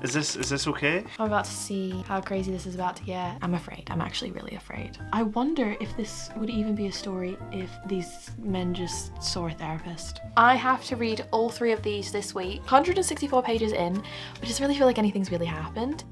Is this okay? I'm about to see how crazy this is about to get. I'm afraid. I'm actually really afraid. I wonder if this would even be a story if these men just saw a therapist. I have to read all 3 of these this week. 164 pages in, I just really feel like anything's really happened.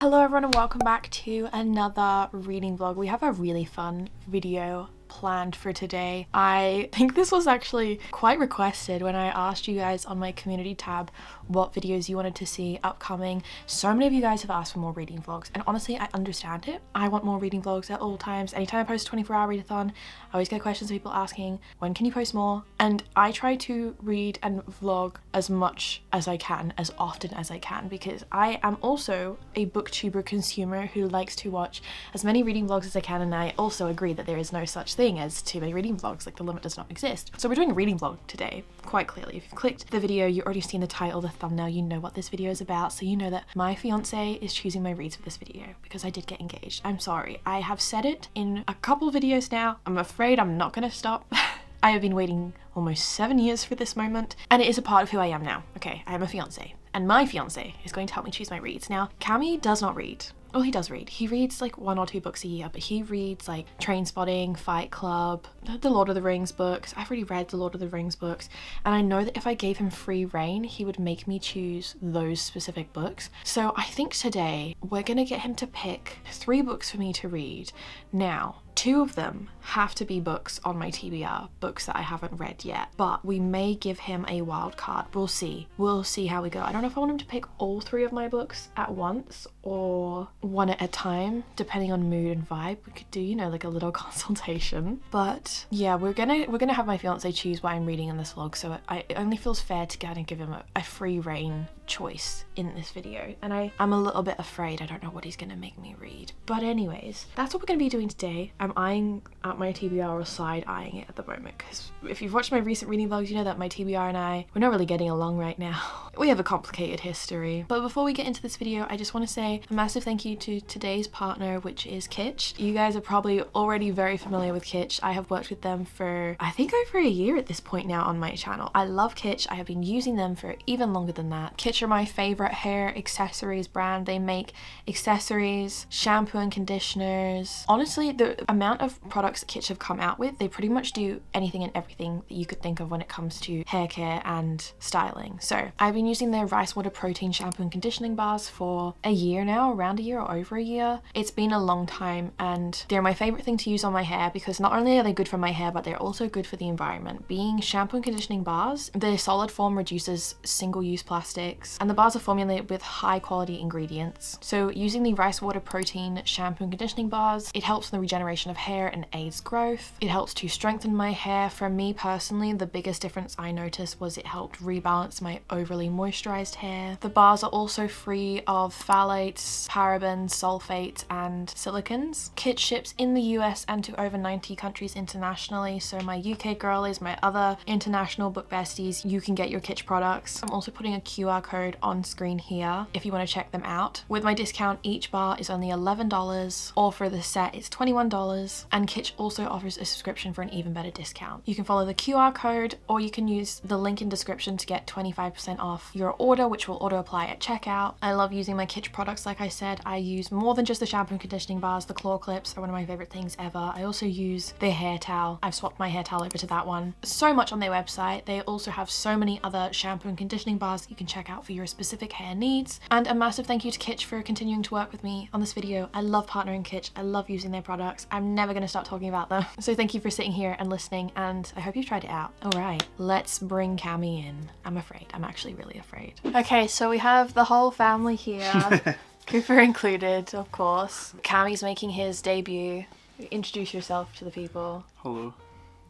Hello everyone and welcome back to another reading vlog. We have a really fun video planned for today. I think this was actually quite requested when I asked you guys on my community tab what videos you wanted to see upcoming. So many of you guys have asked for more reading vlogs, and honestly I understand it. I want more reading vlogs at all times. Anytime I post a 24-hour readathon, I always get questions of people asking, when can you post more? And I try to read and vlog as much as I can, as often as I can, because I am also a booktuber consumer who likes to watch as many reading vlogs as I can, and I also agree that there is no such thing as too many reading vlogs, like the limit does not exist. So we're doing a reading vlog today, quite clearly. If you've clicked the video, you've already seen the title, the thumbnail, you know what this video is about, so you know that my fiance is choosing my reads for this video because I did get engaged. I'm sorry, I have said it in a couple videos now. I'm afraid I'm not gonna stop. I have been waiting almost 7 years for this moment, and it is a part of who I am now. Okay, I am a fiance, and my fiance is going to help me choose my reads. Now, Cammy does not read. Well, he does read. He reads like 1 or 2 books a year, but he reads like Trainspotting, Fight Club, the Lord of the Rings books. I've already read the Lord of the Rings books, and I know that if I gave him free reign, he would make me choose those specific books. So I think today we're gonna get him to pick 3 books for me to read. Now, 2 of them have to be books on my TBR, books that I haven't read yet, but we may give him a wild card. We'll see. We'll see how we go. I don't know if I want him to pick all 3 of my books at once or one at a time, depending on mood and vibe. We could do, you know, like a little consultation. But yeah, we're gonna have my fiance choose what I'm reading in this vlog, so it only feels fair to kind of give him a free reign choice in this video. And I'm a little bit afraid. I don't know what he's gonna make me read. But anyways, that's what we're gonna be doing today. I'm eyeing at my TBR, or side eyeing it at the moment, because if you've watched my recent reading vlogs, you know that my TBR and we're not really getting along right now. We have a complicated history. But before we get into this video, I just want to say a massive thank you to today's partner, which is Kitsch. You guys are probably already very familiar with Kitsch. I have worked with them for I think over a year at this point now on my channel. I love Kitsch. I have been using them for even longer than that. Kitsch are my favorite hair accessories brand. They make accessories, shampoo and conditioners. Honestly, the amount of products that Kitsch have come out with, they pretty much do anything and everything that you could think of when it comes to hair care and styling. So I've been using their rice water protein shampoo and conditioning bars for a year now, around a year or over a year. It's been a long time, and they're my favorite thing to use on my hair because not only are they good for my hair, but they're also good for the environment. Being shampoo and conditioning bars, their solid form reduces single-use plastics, and the bars are formulated with high quality ingredients. So using the rice water protein shampoo and conditioning bars, it helps in the regeneration of hair and aids growth. It helps to strengthen my hair. For me personally, the biggest difference I noticed was it helped rebalance my overly moisturized hair. The bars are also free of phthalates, parabens, sulfates, and silicons. Kitsch ships in the US and to over 90 countries internationally, so my UK girlies, my other international book besties, you can get your Kitsch products. I'm also putting a QR code on screen here if you want to check them out. With my discount, each bar is only $11, or for the set it's $21, and Kitsch also offers a subscription for an even better discount. You can follow the QR code, or you can use the link in description to get 25% off your order, which will auto apply at checkout. I love using my Kitsch products. Like I said, I use more than just the shampoo and conditioning bars. The claw clips are one of my favorite things ever. I also use their hair towel. I've swapped my hair towel over to that one. So much on their website. They also have so many other shampoo and conditioning bars that you can check out for your specific hair needs. And a massive thank you to Kitsch for continuing to work with me on this video. I love partnering Kitsch. I love using their products. I'm never going to stop talking about them. So thank you for sitting here and listening, and I hope you've tried it out. All right, let's bring Cammy in. I'm afraid. I'm actually really afraid. Okay, so we have the whole family here. Cooper included, of course. Cammy's making his debut. Introduce yourself to the people. Hello,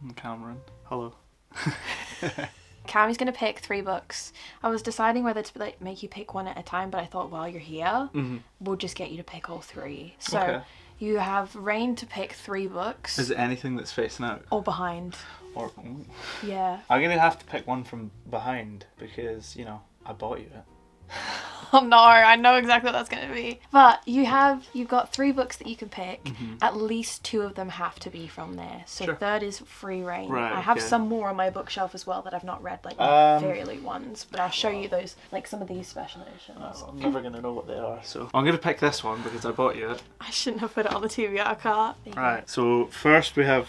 I'm Cameron. Hello. Cammy's gonna pick 3 books. I was deciding whether to like make you pick 1 at a time, but I thought while you're here, we'll just get you to pick all 3. So okay. You have reign to pick 3 books. Is it anything that's facing out? Or behind. Or yeah. I'm gonna have to pick one from behind because, you know, I bought you it. Oh no, I know exactly what that's going to be. But you've got 3 books that you can pick. At least 2 of them have to be from there. So Sure. third is free reign. Right, I have okay. some more on my bookshelf as well that I've not read, like the Fairy Loot ones. But I'll show you those, like some of these special editions. I'm never going to know what they are, so I'm going to pick this one because I bought you it. I shouldn't have put it on the TBR cart. There you go. Right, so first we have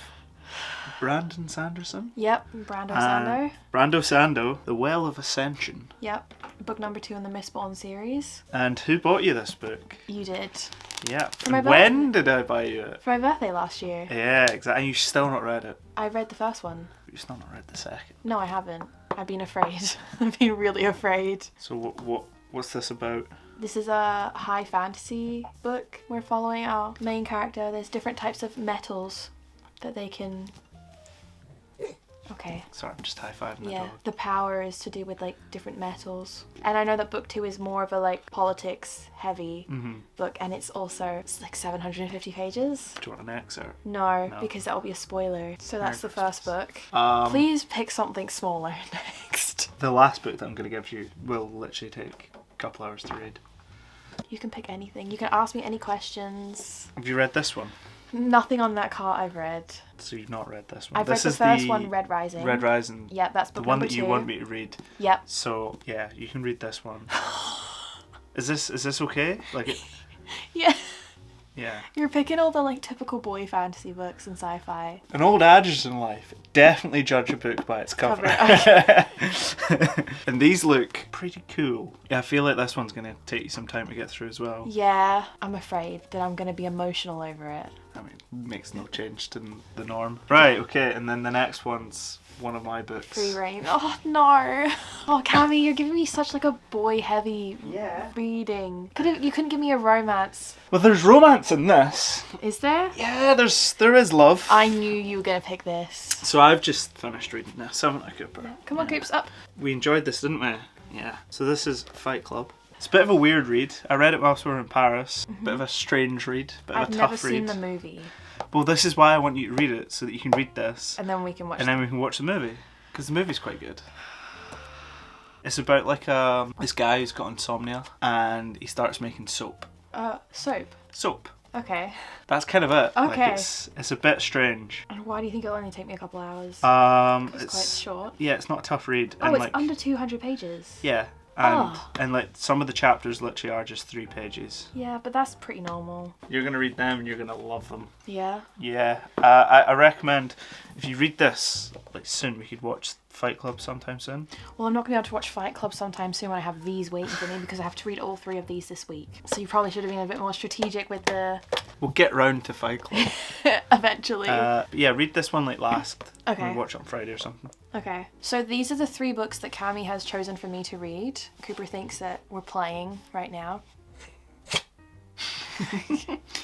Brandon Sanderson. Yep, Brando Sando. Brando Sando, The Well of Ascension. Yep, book number 2 in the Mistborn series. And who bought you this book? You did. Yeah. my When did I buy you it? For my birthday last year. Yeah, exactly. And you've still not read it. I read the first one. You've still not read the second. No, I haven't. I've been afraid. I've been really afraid. So what's this about? This is a high fantasy book. We're following our main character. There's different types of metals that they can... Okay. Sorry, I'm just high-fiving the Yeah, dog. the power is to do with like different metals. And I know that book 2 is more of a like politics heavy book, and it's like 750 pages. Do you want an excerpt? No, because that will be a spoiler. So that's the first book. Please pick something smaller next. The last book that I'm going to give you will literally take a couple hours to read. You can pick anything. You can ask me any questions. Have you read this one? Nothing on that cart I've read. So you've not read this one. I've read This the is first one, Red Rising. Red Rising. Yep, that's The book one number that you 2. want me to read. Yep. So yeah, you can read this one. Is this okay? Like it? Yeah. Yeah. You're picking all the like typical boy fantasy books and sci-fi. An old adage in life: definitely judge a book by its cover. And these look pretty cool. Yeah, I feel like this one's gonna take you some time to get through as well. Yeah, I'm afraid that I'm gonna be emotional over it. I mean, makes no change to the norm. Right. Okay. And then the next one's one of my books. Free reign. Oh no. Oh Cammy, you're giving me such like a boy heavy reading. You couldn't give me a romance. Well, there's romance in this. Is there? Yeah, there is love. I knew you were gonna pick this. So I've just finished reading this, haven't I, Cooper? Come on, Coops, up. We enjoyed this, didn't we? Yeah. So this is Fight Club. It's a bit of a weird read. I read it whilst we were in Paris. Bit of a strange read. Bit of I've a never tough seen read. the movie. Well, this is why I want you to read it, so that you can read this. And then we can watch And then we can watch the movie. Because the movie's quite good. It's about like this guy who's got insomnia and he starts making soap. Soap. Soap. Okay. That's kind of it. Okay. Like it's a bit strange. And why do you think it'll only take me a couple hours? It's quite short. Yeah, it's not a tough read. Oh, and it's like, under 200 pages. Yeah. And like some of the chapters literally are just 3 pages. Yeah, but that's pretty normal. You're gonna read them and you're gonna love them. Yeah. Yeah. I recommend if you read this like soon, we could watch Fight Club sometime soon. Well, I'm not going to be able to watch Fight Club sometime soon when I have these waiting for me because I have to read all 3 of these this week. So you probably should have been a bit more strategic with the... We'll get round to Fight Club. Eventually. But yeah, read this one like last. Okay. We'll watch it on Friday or something. Okay. So these are the 3 books that Cammy has chosen for me to read. Cooper thinks that we're playing right now.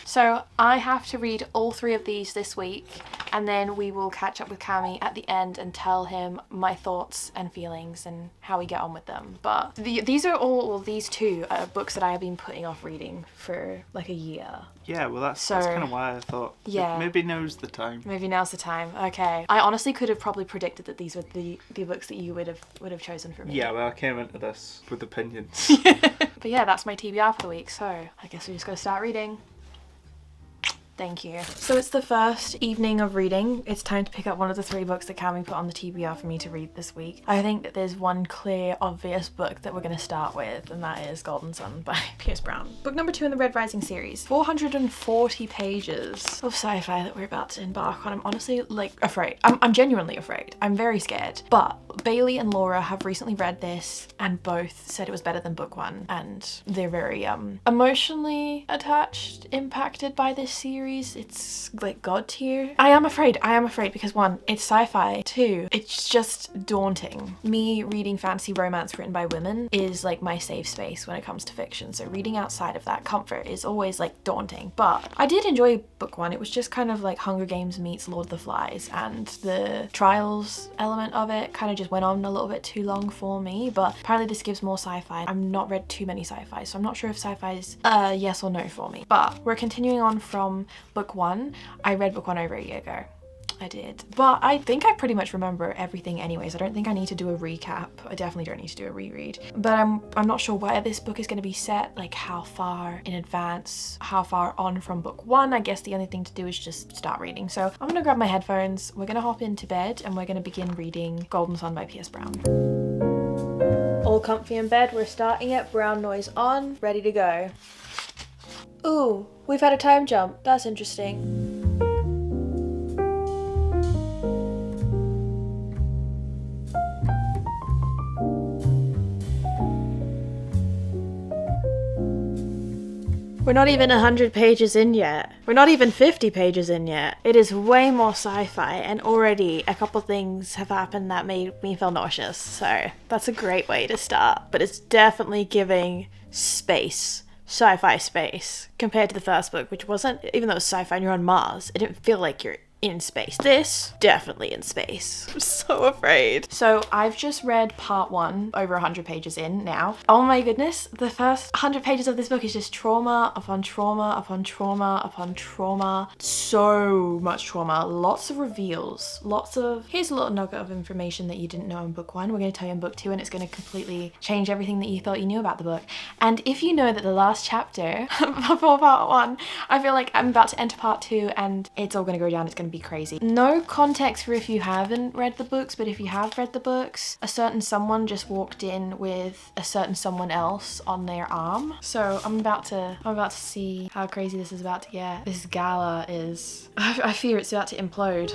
So I have to read all 3 of these this week, and then we will catch up with Cammy at the end and tell him my thoughts and feelings and how we get on with them. But these 2 are books that I have been putting off reading for like a year. Yeah, well that's kind of why I thought maybe now's the time. Maybe now's the time. Okay. I honestly could have probably predicted that these were the books that you would have chosen for me. Yeah, well I came into this with opinions. But yeah, that's my TBR for the week, so I guess we just gotta start reading. Thank you. So it's the first evening of reading. It's time to pick up one of the 3 books that Cammy put on the TBR for me to read this week. I think that there's one clear, obvious book that we're going to start with, and that is Golden Sun by Pierce Brown. Book number 2 in the Red Rising series. 440 pages of sci-fi that we're about to embark on. I'm honestly like afraid. I'm genuinely afraid. I'm very scared. But Bailey and Laura have recently read this and both said it was better than book 1, and they're very emotionally attached, impacted by this series. It's like god tier. I am afraid because 1, it's sci-fi. 2, it's just daunting. Me reading fantasy romance written by women is like my safe space when it comes to fiction, so reading outside of that comfort is always like daunting. But I did enjoy book 1. It was just kind of like Hunger Games meets Lord of the Flies, and the trials element of it kind of just went on a little bit too long for me, but apparently this gives more sci-fi. I've not read too many sci-fi, so I'm not sure if sci-fi is yes or no for me. But we're continuing on from book 1. I read book 1 over a year ago. I did. But I think I pretty much remember everything anyways. I don't think I need to do a recap. I definitely don't need to do a reread. But I'm not sure where this book is going to be set, like how far in advance, how far on from book one. I guess the only thing to do is just start reading. So I'm going to grab my headphones, we're going to hop into bed, and we're going to begin reading Golden Sun by P.S. Brown. All comfy in bed, we're starting it, brown noise on, ready to go. Ooh, we've had a time jump. That's interesting. We're not even 100 pages in yet. We're not even 50 pages in yet. It is way more sci-fi, and already a couple things have happened that made me feel nauseous. So that's a great way to start. But it's definitely giving space, sci-fi space, compared to the first book, which wasn't, even though it was sci-fi and you're on Mars, it didn't feel like you're in space. This, definitely in space. I'm so afraid. So I've just read part one, over 100 pages in now. Oh my goodness, the first 100 pages of this book is just trauma upon trauma upon trauma upon trauma. So much trauma, lots of reveals, lots of, here's a little nugget of information that you didn't know in book one. We're going to tell you in book two, and it's going to completely change everything that you thought you knew about the book. And if you know that the last chapter before part one, I feel like I'm about to enter part two and it's all going to go down. It's going to be crazy. No context for if you haven't read the books, but if you have read the books, a certain someone just walked in with a certain someone else on their arm. So I'm about to see how crazy this is about to get. This gala is, I fear it's about to implode.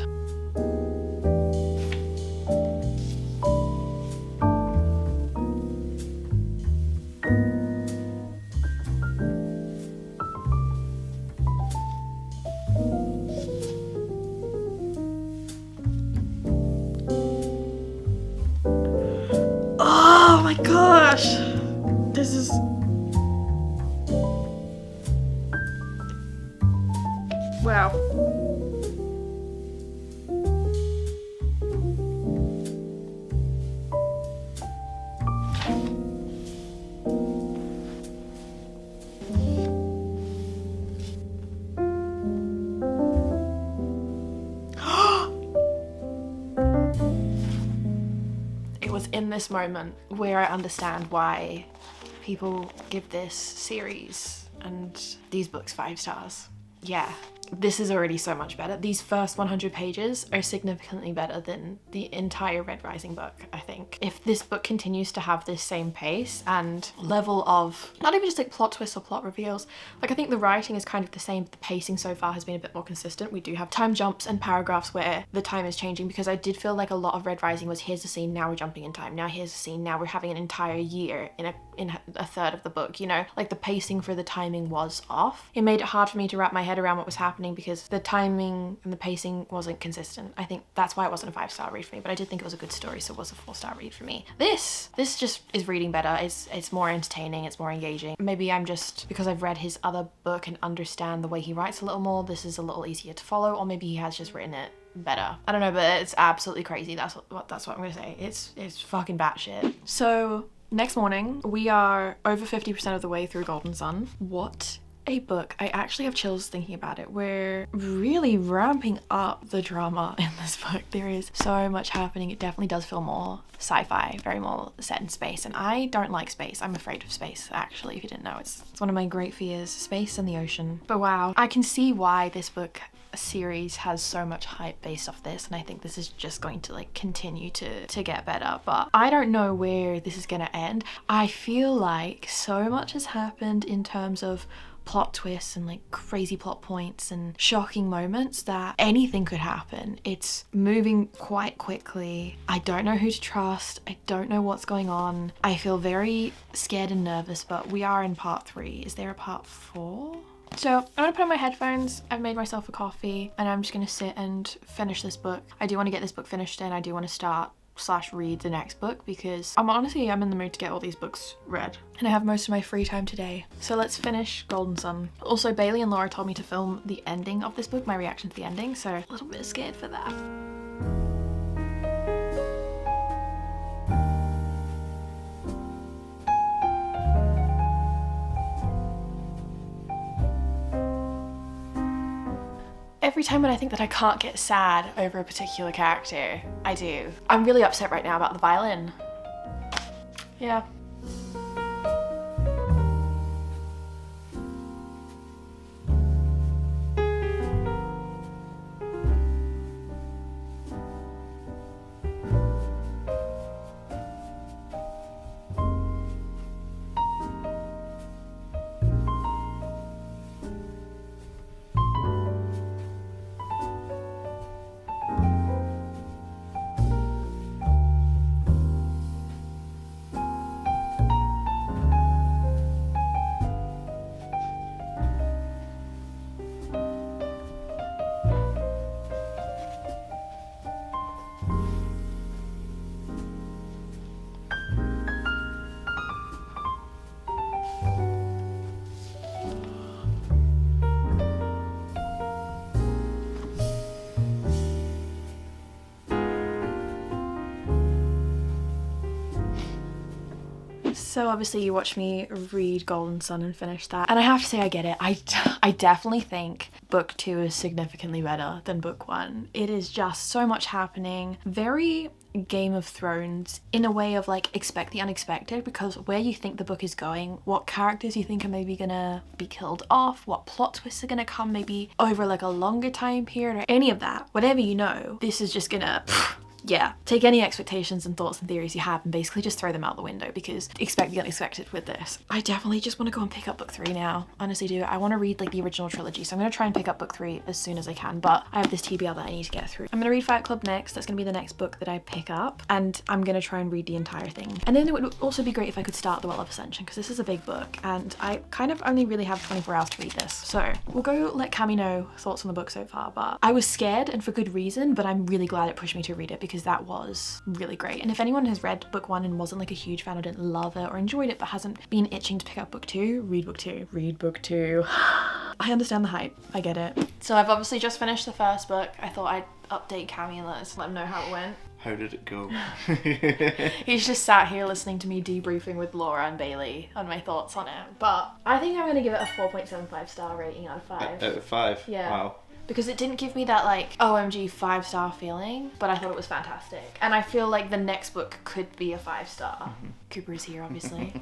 Oh my gosh, this is, wow. It was in this moment where I understand why people give this series and these books 5 stars. Yeah, this is already so much better. These first 100 pages are significantly better than the entire Red Rising book, I think. If this book continues to have this same pace and level of, not even just like plot twists or plot reveals, like I think the writing is kind of the same, but the pacing so far has been a bit more consistent. We do have time jumps and paragraphs where the time is changing, because I did feel like a lot of Red Rising was, here's a scene, now we're jumping in time, now here's a scene, now we're having an entire year in a third of the book, you know? Like the pacing for the timing was off. It made it hard for me to wrap my head around what was happening because the timing and the pacing wasn't consistent. I think that's why it wasn't a 5-star read for me, but I did think it was a good story, so it was a 4-star read for me. This just is reading better. It's more entertaining, it's more engaging. Maybe I'm just, because I've read his other book and understand the way he writes a little more, this is a little easier to follow, or maybe he has just written it better. I don't know, but it's absolutely crazy. That's what I'm gonna say. It's fucking batshit. So next morning, we are over 50% of the way through Golden Sun. What a book. I actually have chills thinking about it. We're really ramping up the drama in this book. There is so much happening. It definitely does feel more sci-fi, very more set in space, and I don't like space. I'm afraid of space, actually, if you didn't know. It's one of my great fears, space and the ocean. But wow, I can see why this book series has so much hype based off this, and I think this is just going to like continue to get better, but I don't know where this is gonna end. I feel like so much has happened in terms of plot twists and like crazy plot points and shocking moments that anything could happen. It's moving quite quickly. I don't know who to trust. I don't know what's going on. I feel very scared and nervous, but we are in part 3. Is there a part 4? So I'm gonna put on my headphones, I've made myself a coffee, and I'm just gonna sit and finish this book. I do want to get this book finished, and I do want to start / read the next book, because I'm in the mood to get all these books read, and I have most of my free time today. So let's finish Golden Sun. Also, Bailey and Laura told me to film the ending of this book, my reaction to the ending, so a little bit scared for that. every time when I think that I can't get sad over a particular character, I do. I'm really upset right now about the violin. Yeah. So obviously you watched me read Golden Sun and finish that, and I have to say I get it. I definitely think book 2 is significantly better than book 1. It is just so much happening, very Game of Thrones in a way of like expect the unexpected, because where you think the book is going, what characters you think are maybe gonna be killed off, what plot twists are gonna come maybe over like a longer time period or any of that, whatever you know, this is just gonna yeah, take any expectations and thoughts and theories you have and basically just throw them out the window, because expect the unexpected with this. I definitely just want to go and pick up book 3 now. Honestly do. I want to read like the original trilogy, so I'm going to try and pick up book 3 as soon as I can, but I have this TBR that I need to get through. I'm going to read Fight Club next. That's going to be the next book that I pick up, and I'm going to try and read the entire thing. And then it would also be great if I could start The Well of Ascension, because this is a big book and I kind of only really have 24 hours to read this. So we'll go let Cami know thoughts on the book so far, but I was scared, and for good reason, but I'm really glad it pushed me to read it, because that was really great. And if anyone has read book 1 and wasn't like a huge fan or didn't love it or enjoyed it but hasn't been itching to pick up book 2, read book 2. Read book 2. I understand the hype. I get it. So I've obviously just finished the first book. I thought I'd update Cami and let him know how it went. How did it go? He's just sat here listening to me debriefing with Laura and Bailey on my thoughts on it. But I think I'm gonna give it a 4.75 star rating out of 5. Out of 5? Yeah. Wow. Because it didn't give me that like OMG 5-star feeling, but I thought it was fantastic. And I feel like the next book could be a 5-star. Mm-hmm. Cooper is here, obviously.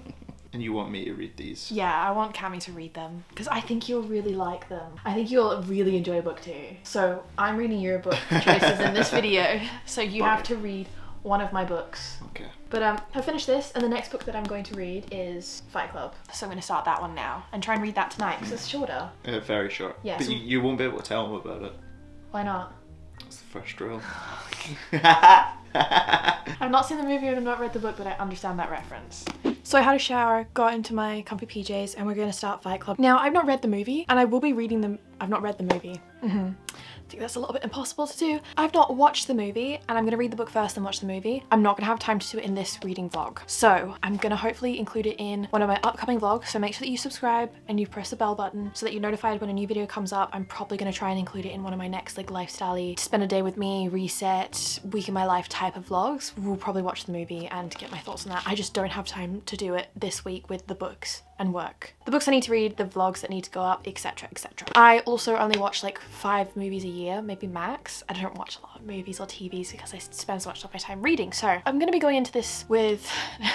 And you want me to read these? Yeah, I want Cami to read them, because I think you'll really like them. I think you'll really enjoy book 2. So I'm reading your book choices in this video, so you have to read one of my books. Okay. But I finished this, and the next book that I'm going to read is Fight Club. So I'm going to start that one now and try and read that tonight, because it's shorter. Very short. Yeah, but so you won't be able to tell them about it. Why not? It's the first rule. I've not seen the movie and I've not read the book, but I understand that reference. So I had a shower, got into my comfy PJs, and we're going to start Fight Club. Now, I've not read the movie, and I will be reading them. I've not read the movie. I think that's a little bit impossible to do. I've not watched the movie, and I'm gonna read the book first and watch the movie. I'm not gonna have time to do it in this reading vlog. So I'm gonna hopefully include it in one of my upcoming vlogs. So make sure that you subscribe and you press the bell button so that you're notified when a new video comes up. I'm probably gonna try and include it in one of my next like lifestyle-y, spend a day with me, reset, week in my life type of vlogs. We'll probably watch the movie and get my thoughts on that. I just don't have time to do it this week with the books and work. The books I need to read, the vlogs that need to go up, etc, etc. I also only watch like 5 movies a year, maybe max. I don't watch a lot of movies or TVs because I spend so much of my time reading. So I'm gonna be going into this with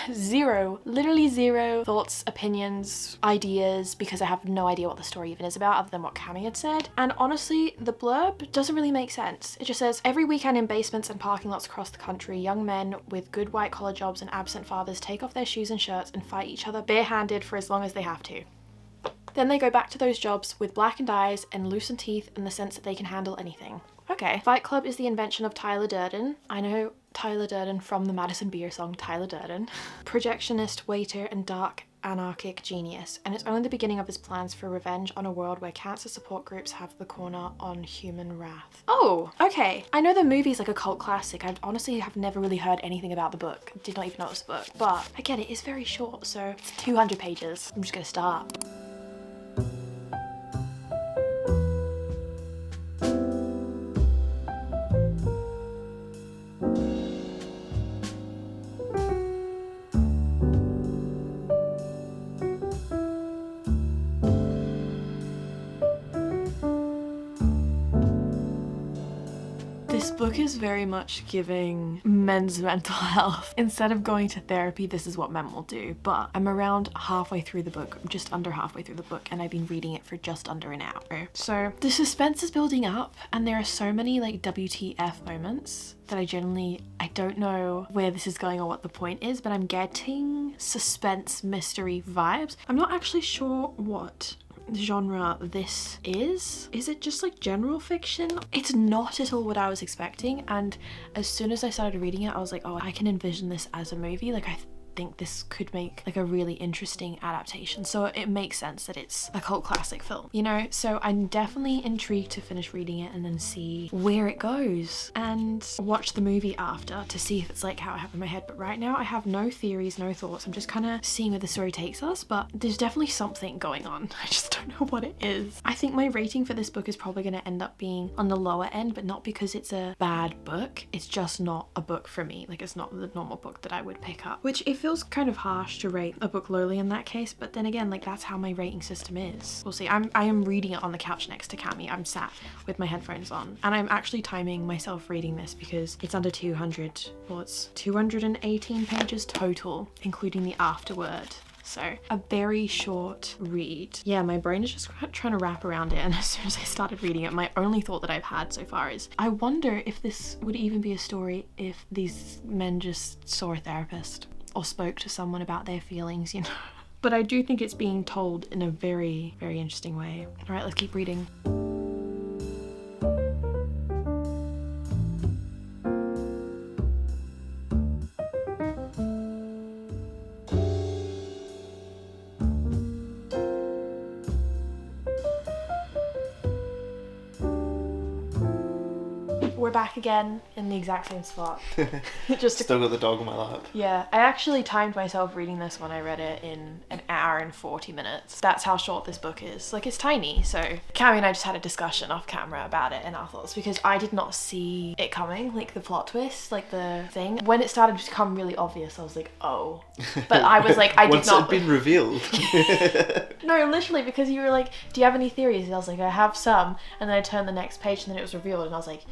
literally zero thoughts, opinions, ideas, because I have no idea what the story even is about other than what Cami had said. And honestly, the blurb doesn't really make sense. It just says, every weekend in basements and parking lots across the country, young men with good white collar jobs and absent fathers take off their shoes and shirts and fight each other barehanded for as long as they have to. Then they go back to those jobs with blackened eyes and loosened teeth and the sense that they can handle anything. Okay. Fight Club is the invention of Tyler Durden. I know Tyler Durden from the Madison Beer song Tyler Durden. Projectionist, waiter, and dark anarchic genius, and it's only the beginning of his plans for revenge on a world where cancer support groups have the corner on human wrath. Oh, okay. I know the movie's like a cult classic. I honestly have never really heard anything about the book. Did not even know it was a book, but I get it. It's very short, so it's 200 pages. I'm just gonna start. book is very much giving men's mental health. Instead of going to therapy, this is what men will do. But I'm around halfway through the book, just under halfway through the book, and I've been reading it for just under an hour. So the suspense is building up, and there are so many like WTF moments that I don't know where this is going or what the point is, but I'm getting suspense mystery vibes. I'm not actually sure what genre this is. Is it just like general fiction? It's not at all what I was expecting, and as soon as I started reading it, I was like, oh, I can envision this as a movie. Like, I think this could make like a really interesting adaptation, so it makes sense that it's a cult classic film, you know? So I'm definitely intrigued to finish reading it and then see where it goes and watch the movie after to see if it's like how I have in my head. But right now I have no theories, no thoughts. I'm just kind of seeing where the story takes us, but there's definitely something going on. I just don't know what it is. I think my rating for this book is probably going to end up being on the lower end, but not because it's a bad book. It's just not a book for me. Like, it's not the normal book that I would pick up, which it feels kind of harsh to rate a book lowly in that case, but then again, like, that's how my rating system is. We'll see. I am reading it on the couch next to Cami. I'm sat with my headphones on, and I'm actually timing myself reading this because it's under 200, well, it's 218 pages total, including the afterword. So a very short read. Yeah, my brain is just trying to wrap around it, and as soon as I started reading it, my only thought that I've had so far is, I wonder if this would even be a story if these men just saw a therapist or spoke to someone about their feelings, you know. But I do think it's being told in a very, very interesting way. All right, let's keep reading. We're back again in the exact same spot. Still got the dog on my lap. Yeah, I actually timed myself reading this when I read it in an hour and 40 minutes. That's how short this book is. Like, it's tiny, so Cami and I just had a discussion off camera about it and our thoughts, because I did not see it coming, like the plot twist, like the thing. When it started to become really obvious, I was like, oh. But I was like, I did Once not. it had been revealed. No, literally, because you were like, do you have any theories? And I was like, I have some. And then I turned the next page and then it was revealed, and I was like,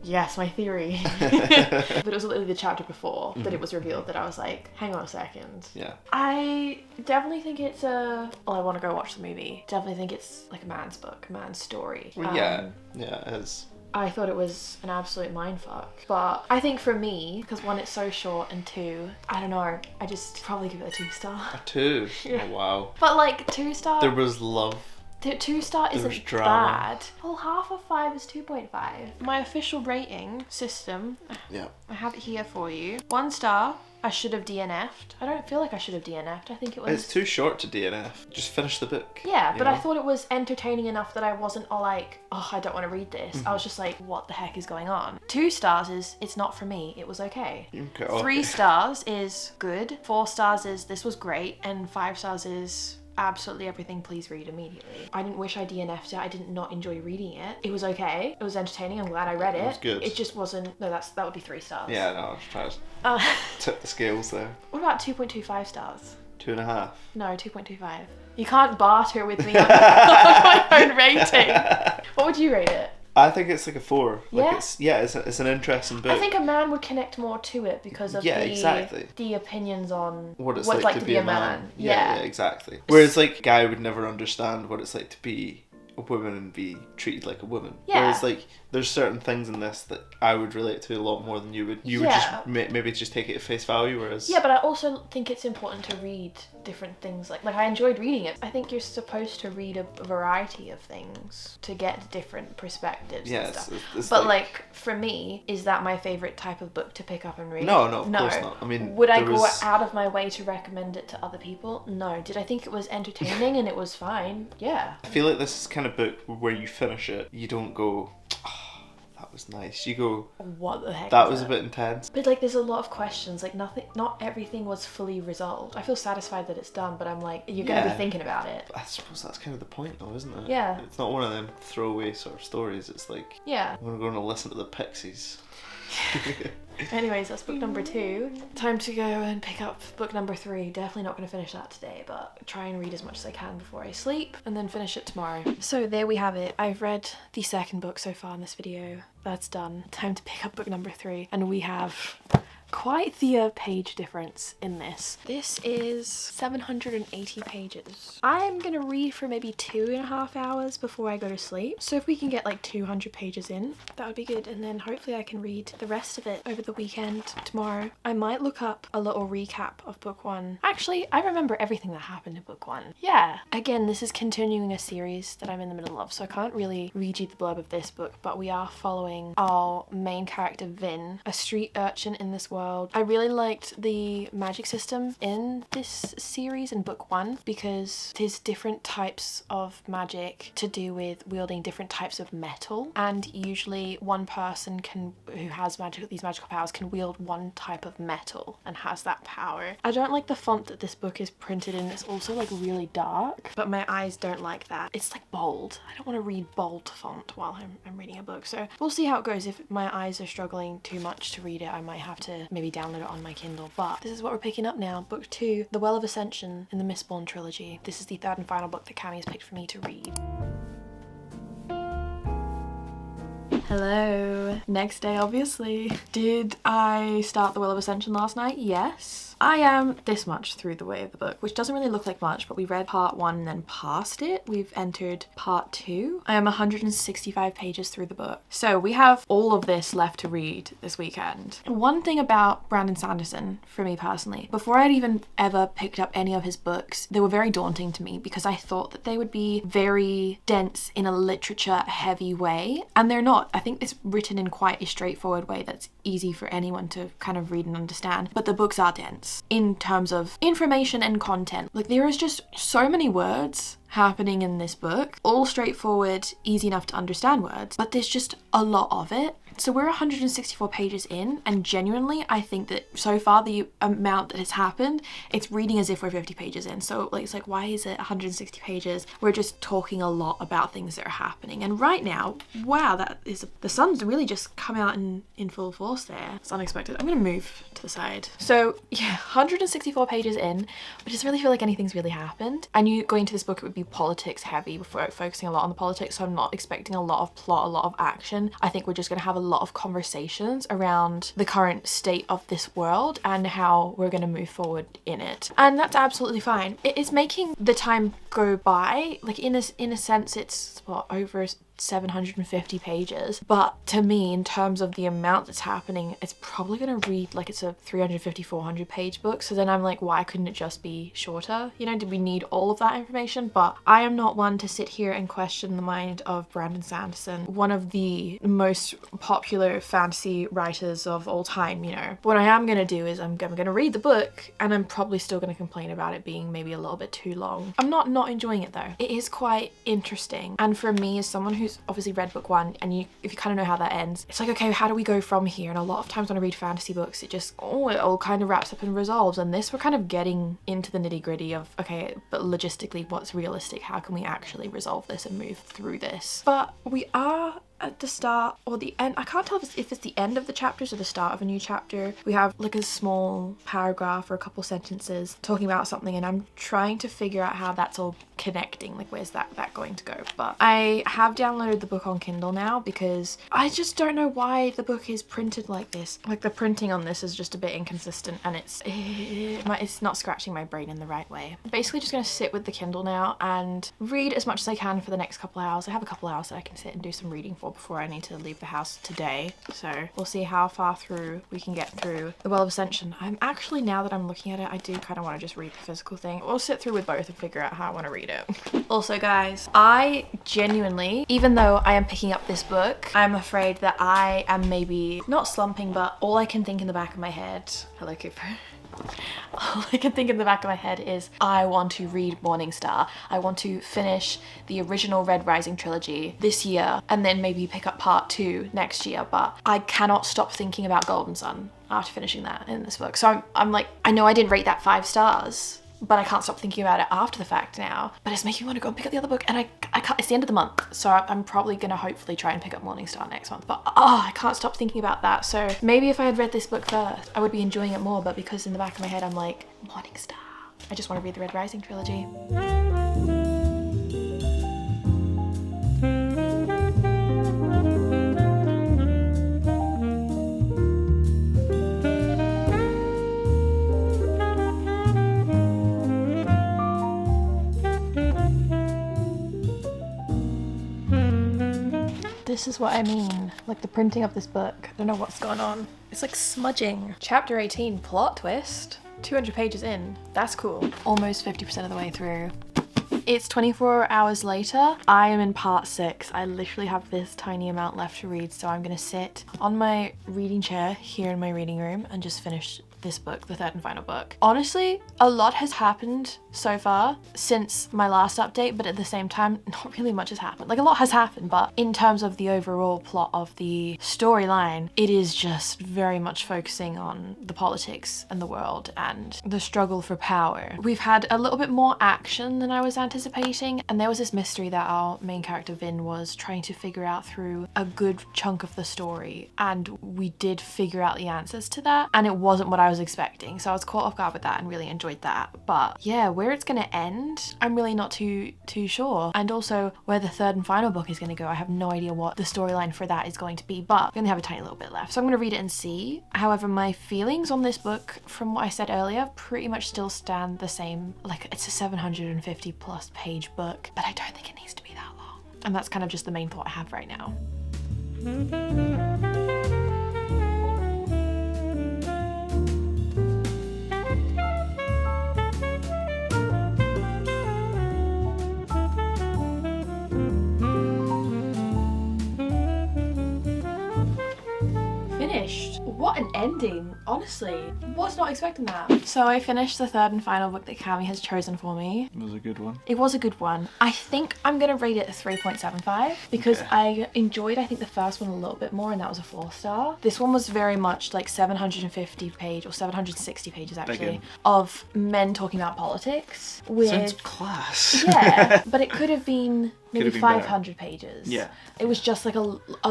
yes, my theory. But it was literally the chapter before that it was revealed that I was like, hang on a second. Yeah. I definitely think it's I want to go watch the movie. Definitely think it's like a man's book, a man's story. Well, yeah, it is. I thought it was an absolute mindfuck. But I think for me, because one, it's so short, and two, I don't know, I just probably give it a 2-star. A 2? Yeah. Oh, wow. But like, 2-star... There was love. 2-star There was isn't drama. bad. Well, half of 5 is 2.5. My official rating system, Yeah. I have it here for you. 1 star, I should have DNF'd. I don't feel like I should have DNF'd. I think it was... It's too short to DNF. Just finish the book. Yeah, but know? I thought it was entertaining enough that I wasn't all like, oh, I don't want to read this. I was just like, what the heck is going on? 2 stars is, it's not for me. It was okay. Okay. 3 stars is good. 4 stars is, this was great. And 5 stars is... absolutely everything, please read immediately. I didn't wish I DNF'd it. I did not enjoy reading it. It was okay. It was entertaining. I'm glad I read it. It was good. It just wasn't... No, that would be 3 stars. Yeah, no, I was trying to tip the scales there. What about 2.25 stars? 2.5. No, 2.25. You can't barter with me on my own rating. What would you rate it? I think it's like a 4. Like Yeah? it's an interesting book. I think a man would connect more to it because of exactly. the opinions on What it's like to be a man. Yeah, Exactly. Whereas like a guy would never understand what it's like to be a woman and be treated like a woman. Yeah. Whereas like there's certain things in this that I would relate to a lot more than you would. You would just maybe just take it at face value, whereas... Yeah, but I also think it's important to read different things. Like I enjoyed reading it. I think you're supposed to read a variety of things to get different perspectives and stuff. It's but like for me, is that my favourite type of book to pick up and read? No, of course not. I mean, would I go out of my way to recommend it to other people? No. Did I think it was entertaining and it was fine? Yeah. I feel like this is the kind of book where you finish it, you don't go, oh, that was nice. You go, what the heck? That was a bit intense. But like, there's a lot of questions. Like not everything was fully resolved. I feel satisfied that it's done, but I'm like, you're gonna be thinking about it. I suppose that's kind of the point, though, isn't it? Yeah. It's not one of them throwaway sort of stories. It's like, yeah, I'm gonna go and listen to the Pixies. Anyways, that's book number 2. Time to go and pick up book number 3. Definitely not going to finish that today, but try and read as much as I can before I sleep and then finish it tomorrow. So there we have it. I've read the second book so far in this video. That's done. Time to pick up book number 3, and we have quite the page difference in this. This is 780 pages. I'm gonna read for maybe 2.5 hours before I go to sleep. So if we can get like 200 pages in, that would be good. And then hopefully I can read the rest of it over the weekend tomorrow. I might look up a little recap of book 1. Actually, I remember everything that happened in book 1. Yeah. Again, this is continuing a series that I'm in the middle of, so I can't really read you the blurb of this book, but we are following our main character Vin, a street urchin in this world. I really liked the magic system in this series in book 1 because there's different types of magic to do with wielding different types of metal, and usually one person who has these magical powers can wield one type of metal and has that power. I don't like the font that this book is printed in. It's also like really dark, but my eyes don't like that. It's like bold. I don't want to read bold font while I'm reading a book, so we'll see how it goes. If my eyes are struggling too much to read it, I might have to maybe download it on my Kindle. But this is what we're picking up now. Book 2, The Well of Ascension in the Mistborn trilogy. This is the third and final book that Cammie has picked for me to read. Hello. Next day, obviously. Did I start The Well of Ascension last night? Yes. I am this much through the way of the book, which doesn't really look like much, but we read part 1 and then passed it. We've entered part 2. I am 165 pages through the book. So we have all of this left to read this weekend. One thing about Brandon Sanderson, for me personally, before I'd even ever picked up any of his books, they were very daunting to me because I thought that they would be very dense in a literature heavy way, and they're not. I think it's written in quite a straightforward way that's easy for anyone to kind of read and understand, but the books are dense in terms of information and content. Like, there is just so many words happening in this book, all straightforward, easy enough to understand words, but there's just a lot of it. So we're 164 pages in, and genuinely I think that so far the amount that has happened, it's reading as if we're 50 pages in. So like, it's like, why is it 160 pages? We're just talking a lot about things that are happening. And right now, wow, the sun's really just come out in full force there. It's unexpected. I'm gonna move to the side. So yeah, 164 pages in, but it doesn't really feel like anything's really happened. I knew going to this book it would be politics heavy, before focusing a lot on the politics, so I'm not expecting a lot of plot, a lot of action. I think we're just gonna have a lot of conversations around the current state of this world and how we're going to move forward in it, and that's absolutely fine. It is making the time go by. Like, in a sense, it's what, over 750 pages, but to me, in terms of the amount that's happening, it's probably gonna read like it's a 350-400 page book. So then I'm like, why couldn't it just be shorter? You know, did we need all of that information? But I am not one to sit here and question the mind of Brandon Sanderson, one of the most popular fantasy writers of all time. You know, what I am gonna do is I'm gonna read the book, and I'm probably still gonna complain about it being maybe a little bit too long. I'm not enjoying it though. It is quite interesting, and for me, as someone who's obviously read book 1, and if you kind of know how that ends, it's like, okay, how do we go from here? And a lot of times when I read fantasy books, it all kind of wraps up and resolves, and this, we're kind of getting into the nitty-gritty of, okay, but logistically, what's realistic? How can we actually resolve this and move through this? But we are at the start or the end. I can't tell if it's the end of the chapters or the start of a new chapter. We have like a small paragraph or a couple sentences talking about something, and I'm trying to figure out how that's all connecting. Like, where's that going to go? But I have downloaded the book on Kindle now because I just don't know why the book is printed like this. Like, the printing on this is just a bit inconsistent, and it's not scratching my brain in the right way. I'm basically just gonna sit with the Kindle now and read as much as I can for the next couple hours. I have a couple hours that I can sit and do some reading for before I need to leave the house today. So we'll see how far through we can get through The Well of Ascension. I'm actually, now that I'm looking at it, I do kind of want to just read the physical thing. We'll sit through with both and figure out how I want to read it. Also, guys, I genuinely, even though I am picking up this book, I'm afraid that I am maybe not slumping, but all I can think in the back of my head, hello Cooper, all I can think in the back of my head is, I want to read Morningstar. I want to finish the original Red Rising trilogy this year and then maybe pick up part 2 next year, but I cannot stop thinking about Golden Sun after finishing that in this book. So I'm like, I know I didn't rate that 5 stars, but I can't stop thinking about it after the fact now. But it's making me want to go and pick up the other book, and I can't, it's the end of the month, so I'm probably gonna hopefully try and pick up Morningstar next month, but I can't stop thinking about that. So maybe if I had read this book first, I would be enjoying it more, but because in the back of my head I'm like, Morningstar, I just want to read the Red Rising trilogy. This is what I mean, like the printing of this book. I don't know what's going on. It's like smudging. Chapter 18, plot twist. 200 pages in. That's cool. Almost 50% of the way through. It's 24 hours later. I am in part 6. I literally have this tiny amount left to read, so I'm gonna sit on my reading chair here in my reading room and just finish this book, the third and final book. Honestly, a lot has happened so far since my last update, but at the same time, not really much has happened. Like, a lot has happened, but in terms of the overall plot of the storyline, it is just very much focusing on the politics and the world and the struggle for power. We've had a little bit more action than I was anticipating, and there was this mystery that our main character Vin was trying to figure out through a good chunk of the story, and we did figure out the answers to that, and it wasn't what I was expecting, so I was caught off guard with that and really enjoyed that. But yeah, where it's gonna end, I'm really not too sure, and also where the third and final book is gonna go, I have no idea what the storyline for that is going to be, but we only have a tiny little bit left, so I'm gonna read it and see. However, my feelings on this book, from what I said earlier, pretty much still stand the same. Like, it's a 750 plus page book, but I don't think it needs to be that long, and that's kind of just the main thought I have right now. Finished. What an ending, honestly. Was not expecting that. So I finished the third and final book that Cami has chosen for me. It was a good one. It was a good one. I think I'm gonna rate it a 3.75 because Okay. I enjoyed, I think, the first one a little bit more, and that was a 4-star. This one was very much like 750 page, or 760 pages actually, of men talking about politics with... Sounds class. Yeah, but it could have been maybe been 500 pages. Yeah. It was just like a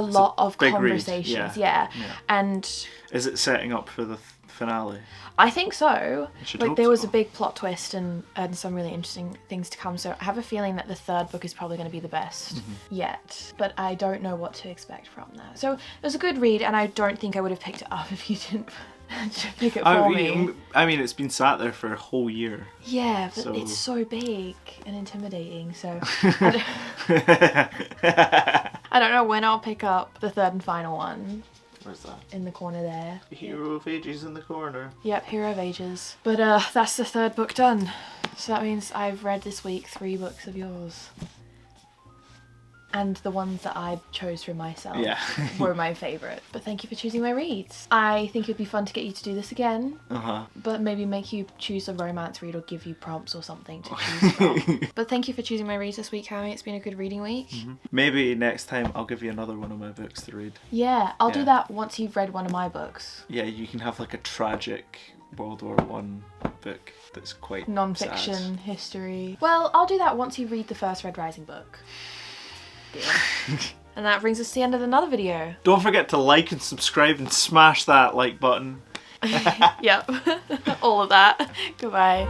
lot of big read, conversations. yeah. Yeah. And Is it setting up for the finale? I think so. should Like, hope there was so. a big plot twist and some really interesting things to come. So I have a feeling that the third book is probably going to be the best yet. But I don't know what to expect from that. So it was a good read, and I don't think I would have picked it up if you didn't pick it for me. I mean, it's been sat there for a whole year. Yeah, but So- it's so big and intimidating. So I don't know when I'll pick up the third and final one. Where's that? In the corner there. Hero of Ages in the corner. Yep, Hero of Ages. But that's the third book done. So that means I've read this week 3 books of yours. And the ones that I chose for myself were my favourite. But thank you for choosing my reads. I think it would be fun to get you to do this again. But maybe make you choose a romance read or give you prompts or something to choose from. But thank you for choosing my reads this week, Cami. It's been a good reading week. Maybe next time I'll give you another one of my books to read. Yeah, I'll do that once you've read one of my books. Yeah, you can have like a tragic World War I book that's quite Non-fiction, sad. history. Well, I'll do that once you read the first Red Rising book. Deal. And that brings us to the end of another video. Don't forget to like and subscribe and smash that like button. Yep. All of that. Goodbye.